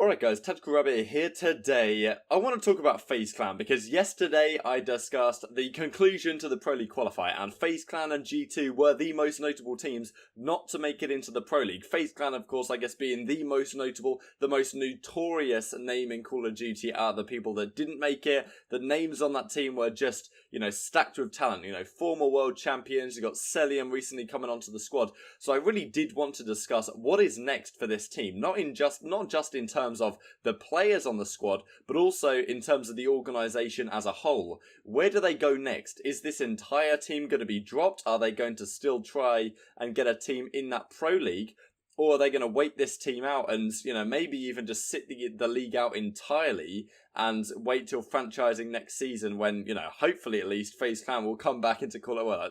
Alright guys, Tactical Rabbit here today. I want to talk about FaZe Clan because yesterday I discussed the conclusion to the Pro League qualifier, and FaZe Clan and G2 were the most notable teams not to make it into the Pro League. FaZe Clan, of course, I guess being the most notable, the most notorious name in Call of Duty out of the people that didn't make it. The names on that team were just, stacked with talent. Former world champions. You got Cellium recently coming onto the squad. So I really did want to discuss what is next for this team. Not just in terms of the players on the squad, but also in terms of the organisation as a whole. Where do they go next? Is this entire team going to be dropped? Are they going to still try and get a team in that Pro League? Or are they going to wait this team out and, maybe even just sit the league out entirely and wait till franchising next season when, hopefully at least FaZe Clan will come back into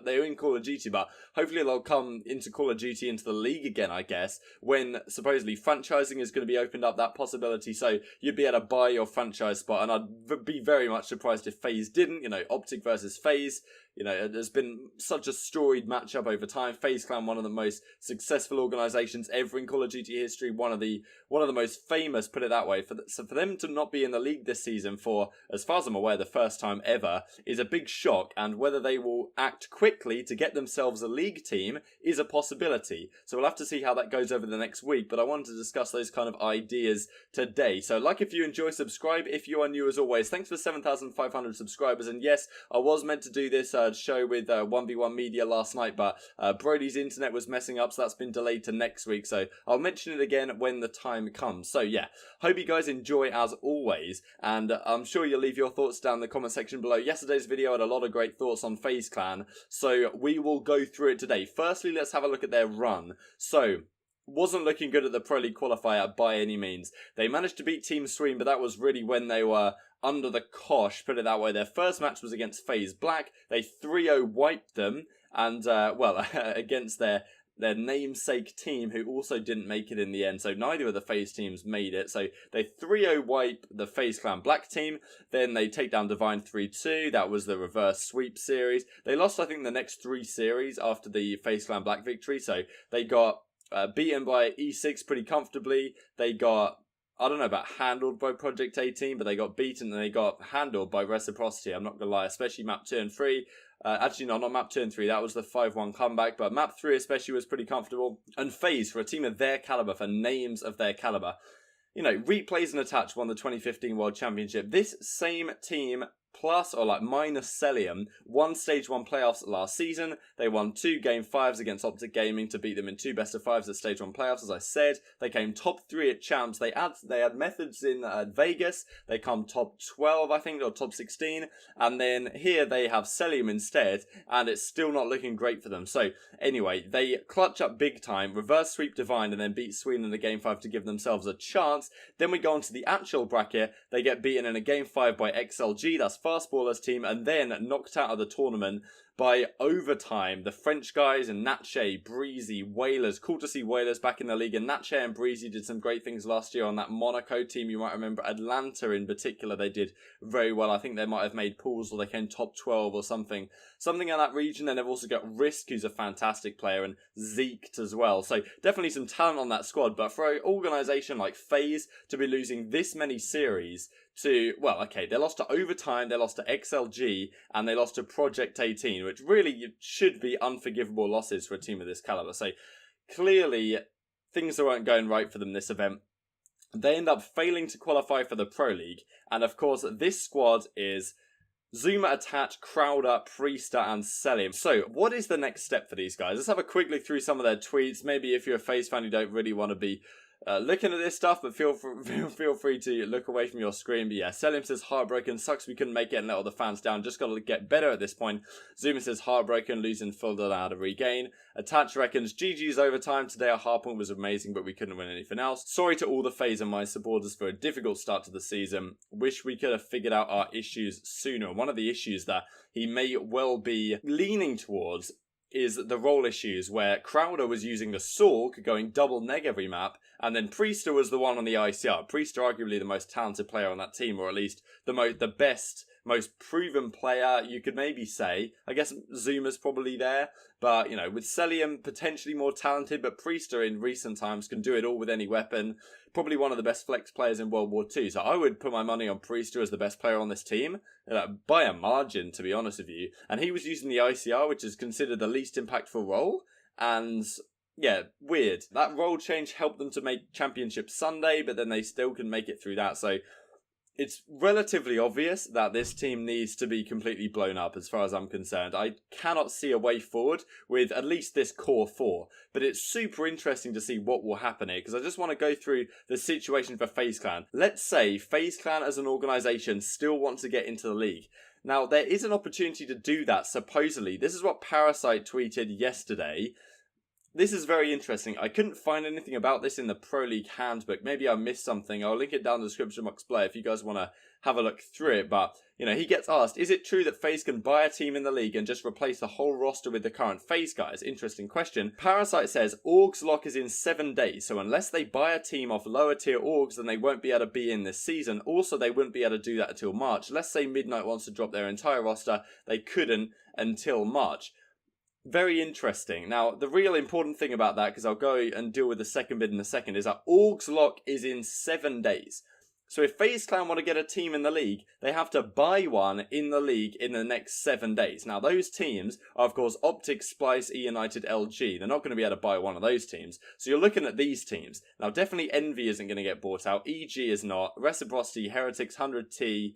they're in Call of Duty, but hopefully they'll come into Call of Duty into the league again, I guess, when supposedly franchising is going to be opened up, that possibility. So you'd be able to buy your franchise spot, and I'd be very much surprised if FaZe didn't. Optic versus FaZe. There's been such a storied matchup over time. FaZe Clan, one of the most successful organizations ever in Call of Duty history, one of the most famous, put it that way. So for them to not be in the league this season for, as far as I'm aware, the first time ever, is a big shock, and whether they will act quickly to get themselves a league team is a possibility. So we'll have to see how that goes over the next week, but I wanted to discuss those kind of ideas today. So if you enjoy, subscribe if you are new as always. Thanks for 7,500 subscribers, and yes, I was meant to do this show with 1v1 Media last night, but Brody's internet was messing up, so that's been delayed to next week, so I'll mention it again when the time comes. So yeah, hope you guys enjoy as always, and I'm sure you'll leave your thoughts down in the comment section below. Yesterday's video had a lot of great thoughts on FaZe Clan, so we will go through it today. Firstly, let's have a look at their run. So, wasn't looking good at the Pro League qualifier by any means. They managed to beat Team Sweden, but that was really when they were under the cosh, put it that way. Their first match was against FaZe Black. They 3-0 wiped them, and, against their namesake team, who also didn't make it in the end. So neither of the FaZe teams made it. So they 3-0 wipe the FaZe Clan Black team. Then they take down Divine 3-2. That was the reverse sweep series. They lost, I think, the next 3 series after the FaZe Clan Black victory. So they got beaten by E6 pretty comfortably. They got, I don't know about handled by Project 18, but they got beaten and they got handled by Reciprocity. I'm not going to lie, especially map 2 and 3. Actually, no, not map 2 and 3. That was the 5-1 comeback. But map 3 especially was pretty comfortable. And FaZe, for a team of their caliber, for names of their caliber, Replays and Attach won the 2015 World Championship. This same team, plus or minus Cellium, won Stage 1 playoffs last season. They won 2 Game 5s against Optic Gaming to beat them in 2 best of 5s at Stage 1 playoffs, as I said. They came top 3 at Champs. They had Methods in Vegas. They come top 12, I think, or top 16. And then here they have Cellium instead, and it's still not looking great for them. So anyway, they clutch up big time, reverse sweep Divine, and then beat Sweden in the Game 5 to give themselves a chance. Then we go on to the actual bracket. They get beaten in a Game 5 by XLG. That's Fastballers team, and then knocked out of the tournament by overtime. The French guys and Natche, Breezy, Whalers. Cool to see Whalers back in the league, and Natche and Breezy did some great things last year on that Monaco team. You might remember Atlanta in particular. They did very well. I think they might have made pools, or they came top 12 or something in that region. Then they've also got Risk, who's a fantastic player, and Zeke as well. So definitely some talent on that squad, but for an organisation like FaZe to be losing this many series to, they lost to Overtime, they lost to XLG, and they lost to Project 18, which really should be unforgivable losses for a team of this caliber. So clearly things weren't going right for them this event. They end up failing to qualify for the Pro League, and of course this squad is Zooma, Attach, Crowder, Priestahh, and Cellium. So, what is the next step for these guys? Let's have a quick look through some of their tweets. Maybe if you're a FaZe fan, you don't really want to be looking at this stuff, but feel free to look away from your screen. But yeah, Cellium says heartbroken, sucks we couldn't make it and let all the fans down, just got to get better at this point. Zooma says heartbroken, losing full now to regain. Attach reckons GG's overtime today, our hard point was amazing, but we couldn't win anything else. Sorry to all the FaZe and my supporters for a difficult start to the season. Wish we could have figured out our issues sooner. One of the issues that he may well be leaning towards is the role issues, where Crowder was using the Sorg, going double neg every map, and then Priestahh was the one on the ICR. Priestahh arguably the most talented player on that team, or at least the best, most proven player, you could maybe say. I guess Zooma's probably there, but, with Cellium potentially more talented, but Priestahh in recent times can do it all with any weapon. probably one of the best flex players in World War II. So I would put my money on Priestahh as the best player on this team, by a margin, to be honest with you. And he was using the ICR, which is considered the least impactful role. And yeah, weird. That role change helped them to make Championship Sunday, but then they still can make it through that. So it's relatively obvious that this team needs to be completely blown up as far as I'm concerned. I cannot see a way forward with at least this core four, but it's super interesting to see what will happen here because I just want to go through the situation for FaZe Clan. Let's say FaZe Clan as an organisation still want to get into the league. Now, there is an opportunity to do that, supposedly. This is what Parasite tweeted yesterday. This is very interesting. I couldn't find anything about this in the Pro League handbook. Maybe I missed something. I'll link it down in the description box below if you guys want to have a look through it. But, he gets asked, is it true that FaZe can buy a team in the league and just replace the whole roster with the current FaZe guys? Interesting question. Parasite says, Orgs lock is in 7 days. So unless they buy a team off lower tier Orgs, then they won't be able to be in this season. Also, they wouldn't be able to do that until March. Let's say Midnight wants to drop their entire roster. They couldn't until March. Very interesting. Now, the real important thing about that, because I'll go and deal with the second bit in a second, is that Orgs lock is in 7 days. So if FaZe Clan want to get a team in the league, they have to buy one in the league in the next 7 days. Now, those teams are, of course, Optic, Splice, E-United, LG. They're not going to be able to buy one of those teams. So you're looking at these teams. Now, definitely Envy isn't going to get bought out. EG is not. Reciprocity, Heretics, 100T,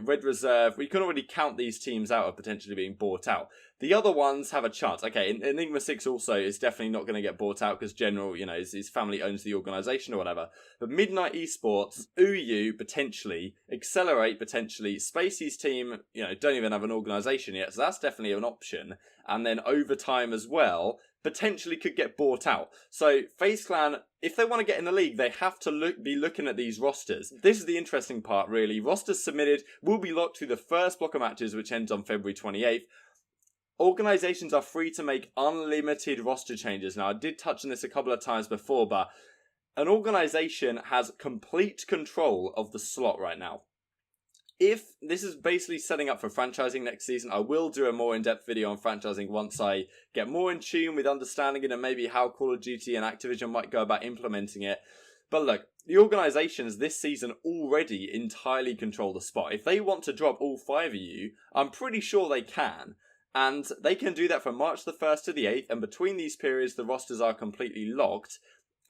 Red Reserve. We can already count these teams out of potentially being bought out. The other ones have a chance. Okay, Enigma 6 also is definitely not going to get bought out because General, his family owns the organisation or whatever. But Midnight Esports, UU potentially, Accelerate potentially, Spacey's team, don't even have an organisation yet, so that's definitely an option. And then Overtime as well, potentially could get bought out. So FaZe Clan, if they want to get in the league, they have to be looking at these rosters. This is the interesting part, really. Rosters submitted will be locked through the first block of matches, which ends on February 28th. Organisations are free to make unlimited roster changes. Now, I did touch on this a couple of times before, but an organisation has complete control of the slot right now. If this is basically setting up for franchising next season, I will do a more in-depth video on franchising once I get more in tune with understanding it and maybe how Call of Duty and Activision might go about implementing it. But look, the organisations this season already entirely control the spot. If they want to drop all 5 of you, I'm pretty sure they can. And they can do that from March the 1st to the 8th, and between these periods, the rosters are completely locked.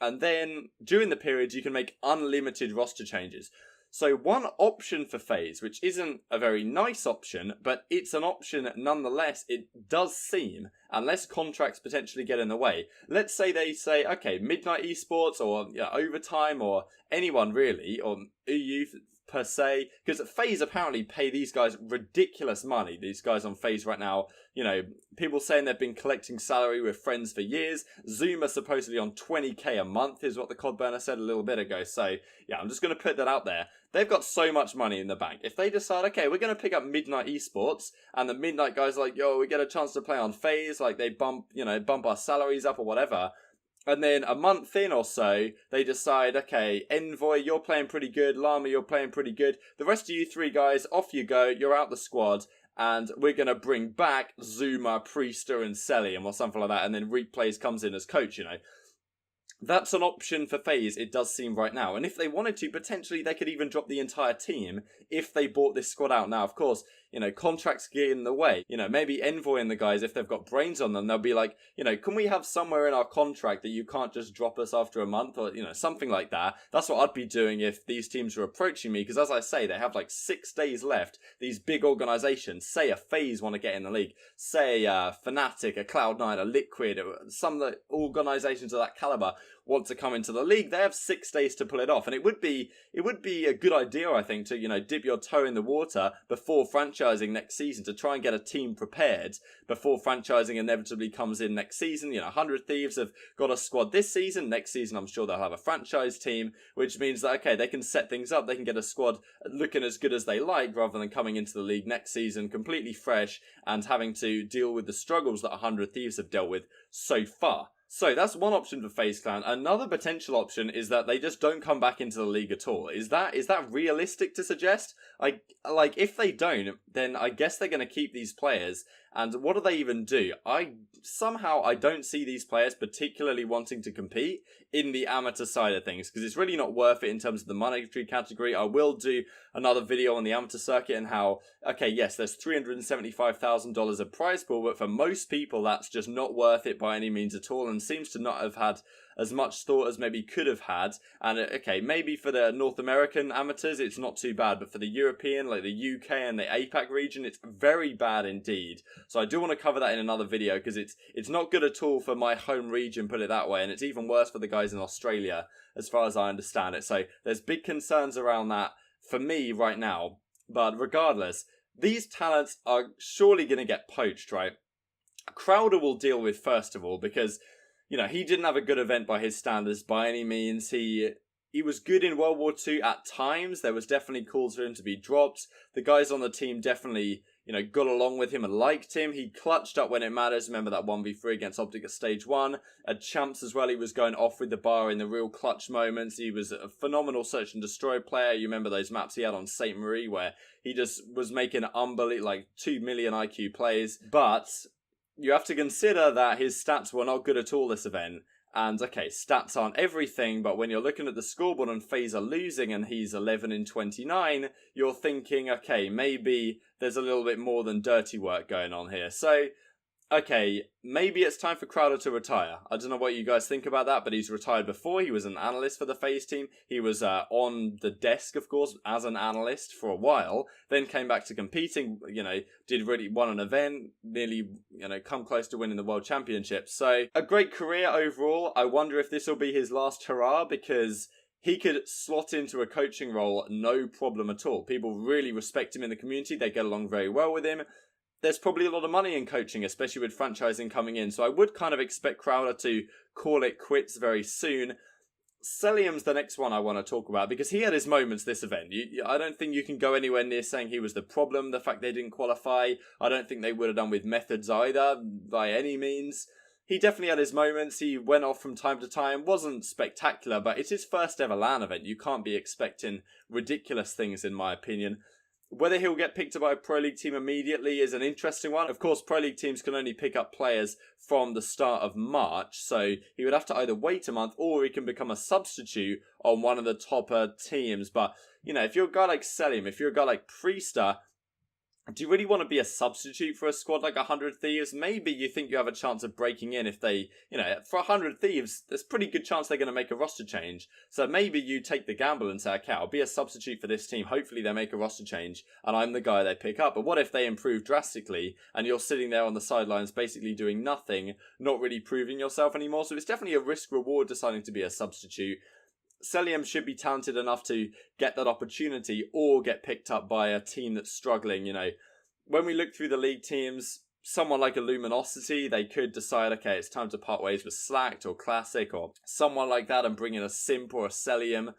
And then, during the periods, you can make unlimited roster changes. So one option for FaZe, which isn't a very nice option, but it's an option nonetheless, it does seem, unless contracts potentially get in the way. Let's say they say, okay, Midnight Esports, or Overtime, or anyone really, or EU per se, because FaZe apparently pay these guys ridiculous money. These guys on FaZe right now, people saying they've been collecting salary with friends for years. Zooma supposedly on 20k a month is what the CoD burner said a little bit ago. So yeah, I'm just going to put that out there. They've got so much money in the bank. If they decide, okay, we're going to pick up Midnight Esports, and the Midnight guys are like, yo, we get a chance to play on FaZe, like they bump our salaries up or whatever. And then a month in or so, they decide, okay, Envoy, you're playing pretty good. Llama, you're playing pretty good. The rest of you 3 guys, off you go. You're out the squad. And we're going to bring back Zooma, Priestahh, and Cellium or something like that. And then Replays comes in as coach, That's an option for FaZe, it does seem right now. And if they wanted to, potentially they could even drop the entire team if they bought this squad out. Now, of course, contracts get in the way. Maybe Envoy and the guys, if they've got brains on them, they'll be like, can we have somewhere in our contract that you can't just drop us after a month or, something like that. That's what I'd be doing if these teams were approaching me. Because as I say, they have like 6 days left. These big organizations, say a FaZe want to get in the league, say Fnatic, a Cloud9, a Liquid, some of the organizations of that caliber want to come into the league, they have 6 days to pull it off. And it would be a good idea, I think, to, dip your toe in the water before franchising next season to try and get a team prepared before franchising inevitably comes in next season. 100 Thieves have got a squad this season. Next season, I'm sure they'll have a franchise team, which means that, okay, they can set things up. They can get a squad looking as good as they like rather than coming into the league next season completely fresh and having to deal with the struggles that 100 Thieves have dealt with so far. So that's one option for FaZe Clan. Another potential option is that they just don't come back into the league at all. Is that realistic to suggest? If they don't, then I guess they're going to keep these players And what do they even do? I don't see these players particularly wanting to compete in the amateur side of things, because it's really not worth it in terms of the monetary category. I will do another video on the amateur circuit and how, okay, yes, there's $375,000 of prize pool, but for most people that's just not worth it by any means at all, and seems to not have had as much thought as maybe could have had. And okay, maybe for the North American amateurs it's not too bad, but for the European, like the UK and the APAC region, it's very bad indeed. So I do want to cover that in another video, because it's not good at all for my home region, put it that way, and it's even worse for the guys in Australia as far as I understand it. So there's big concerns around that for me right now. But regardless, these talents are surely going to get poached, right? Crowder will deal with first of all, because he didn't have a good event by his standards by any means. He was good in World War II at times. There was definitely calls for him to be dropped. The guys on the team definitely, got along with him and liked him. He clutched up when it matters. Remember that 1v3 against Optic at Stage 1. At Champs as well, he was going off with the bar in the real clutch moments. He was a phenomenal search and destroy player. You remember those maps he had on St. Marie where he just was making unbelievable, like 2 million IQ plays. But you have to consider that his stats were not good at all this event. And okay, stats aren't everything, but when you're looking at the scoreboard and FaZe are losing and he's 11 in 29, you're thinking, okay, maybe there's a little bit more than dirty work going on here. So, okay, maybe it's time for Crowder to retire. I don't know what you guys think about that, but he's retired before. He was an analyst for the FaZe team. He was on the desk, of course, as an analyst for a while, then came back to competing, won an event, nearly, come close to winning the World Championship. So, a great career overall. I wonder if this will be his last hurrah, because he could slot into a coaching role no problem at all. People really respect him in the community. They get along very well with him. There's probably a lot of money in coaching, especially with franchising coming in. So I would kind of expect Crowder to call it quits very soon. Cellium's the next one I want to talk about, because he had his moments this event. I don't think you can go anywhere near saying he was the problem, the fact they didn't qualify. I don't think they would have done with methods either, by any means. He definitely had his moments. He went off from time to time. Wasn't spectacular, but it's his first ever LAN event. You can't be expecting ridiculous things, in my opinion. Whether he'll get picked up by a Pro League team immediately is an interesting one. Of course, Pro League teams can only pick up players from the start of March, so he would have to either wait a month or he can become a substitute on one of the topper teams. But, if you're a guy like Cellium, if you're a guy like Priestahh, do you really want to be a substitute for a squad like 100 Thieves? Maybe you think you have a chance of breaking in if they, for 100 Thieves, there's a pretty good chance they're going to make a roster change. So maybe you take the gamble and say, okay, I'll be a substitute for this team. Hopefully they make a roster change and I'm the guy they pick up. But what if they improve drastically and you're sitting there on the sidelines basically doing nothing, not really proving yourself anymore? So it's definitely a risk-reward deciding to be a substitute. Cellium should be talented enough to get that opportunity or get picked up by a team that's struggling. When we look through the league teams, someone like a Luminosity, they could decide, okay, it's time to part ways with Slacked or Classic or someone like that and bring in a Simp or a Cellium,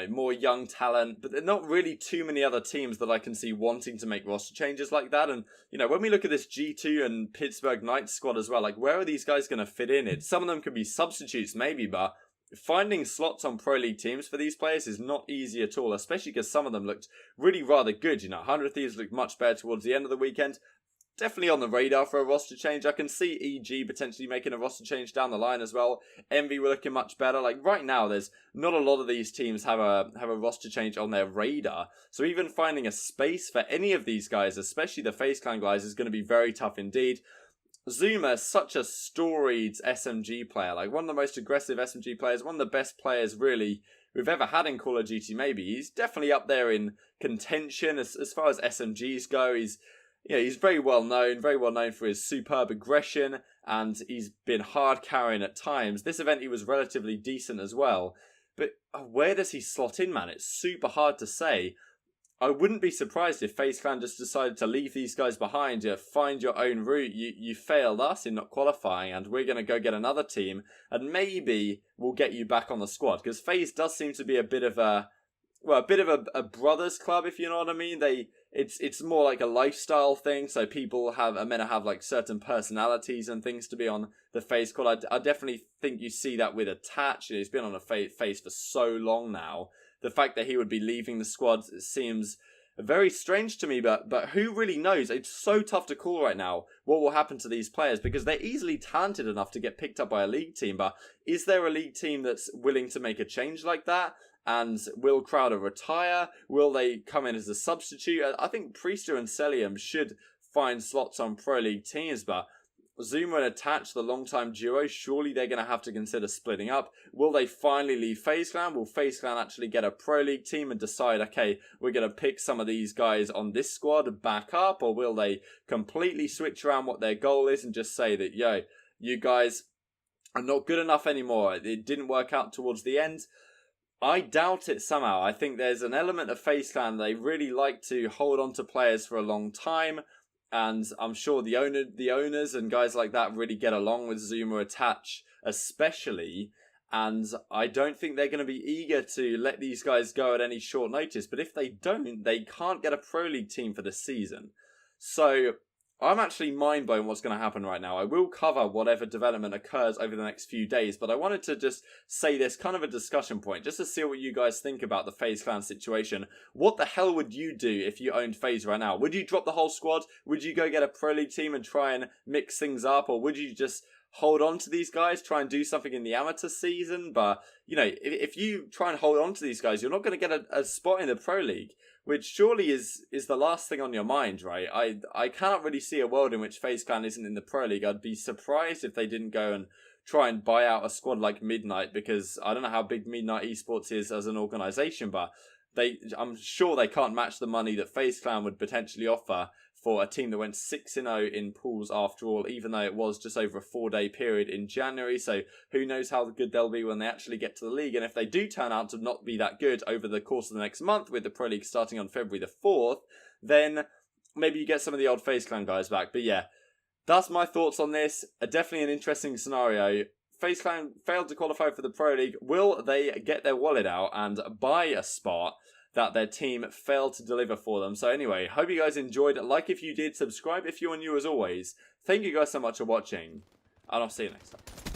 more young talent. But there are not really too many other teams that I can see wanting to make roster changes like that. And, when we look at this G2 and Pittsburgh Knights squad as well, like, where are these guys going to fit in? Some of them could be substitutes maybe, but finding slots on Pro League teams for these players is not easy at all, especially because some of them looked really rather good. 100 Thieves looked much better towards the end of the weekend. Definitely on the radar for a roster change. I can see EG potentially making a roster change down the line as well. Envy were looking much better. Like right now, there's not a lot of these teams have a roster change on their radar. So even finding a space for any of these guys, especially the FaZe Clan guys, is going to be very tough indeed. Zooma is such a storied SMG player, like one of the most aggressive SMG players, one of the best players really we've ever had in Call of Duty maybe. He's definitely up there in contention as far as SMGs go. He's very well known for his superb aggression, and he's been hard carrying at times. This event he was relatively decent as well, but where does he slot in, man? It's super hard to say. I wouldn't be surprised if FaZe Clan just decided to leave these guys behind. Find your own route. You failed us in not qualifying, and we're going to go get another team, and maybe we'll get you back on the squad. Because FaZe does seem to be a bit of a brothers club, if you know what I mean. It's more like a lifestyle thing. So people are meant to have like certain personalities and things to be on the FaZe squad. I definitely think you see that with Attach. He's been on a FaZe for so long now. The fact that he would be leaving the squad seems very strange to me, but who really knows? It's so tough to call right now what will happen to these players because they're easily talented enough to get picked up by a league team, but is there a league team that's willing to make a change like that? And will Crowder retire? Will they come in as a substitute? I think Priestahh and Cellium should find slots on Pro League teams, but Zooma and Attach, the long-time duo, surely they're going to have to consider splitting up. Will they finally leave FaZe Clan? Will FaZe Clan actually get a Pro League team and decide, okay, we're going to pick some of these guys on this squad back up? Or will they completely switch around what their goal is and just say that, yo, you guys are not good enough anymore. It didn't work out towards the end. I doubt it somehow. I think there's an element of FaZe Clan. They really like to hold on to players for a long time. And I'm sure the owners and guys like that really get along with Zooma Attach, especially. And I don't think they're going to be eager to let these guys go at any short notice. But if they don't, they can't get a Pro League team for the season. So I'm actually mind blown what's going to happen right now. I will cover whatever development occurs over the next few days, but I wanted to just say this kind of a discussion point, just to see what you guys think about the FaZe Clan situation. What the hell would you do if you owned FaZe right now? Would you drop the whole squad? Would you go get a Pro League team and try and mix things up? Or would you just hold on to these guys, try and do something in the amateur season? But, you know, if you try and hold on to these guys, you're not going to get a spot in the Pro League, which surely is the last thing on your mind, right? I cannot really see a world in which FaZe Clan isn't in the Pro League. I'd be surprised if they didn't go and try and buy out a squad like Midnight, because I don't know how big Midnight Esports is as an organisation, but I'm sure they can't match the money that FaZe Clan would potentially offer for a team that went 6-0 in pools after all, even though it was just over a 4-day period in January. So who knows how good they'll be when they actually get to the league. And if they do turn out to not be that good over the course of the next month, with the Pro League starting on February the 4th, then maybe you get some of the old FaZe Clan guys back. But yeah, that's my thoughts on this. Definitely an interesting scenario. FaZe Clan failed to qualify for the Pro League. Will they get their wallet out and buy a spot that their team failed to deliver for them? So anyway, hope you guys enjoyed. Like if you did, subscribe if you are new as always. Thank you guys so much for watching, and I'll see you next time.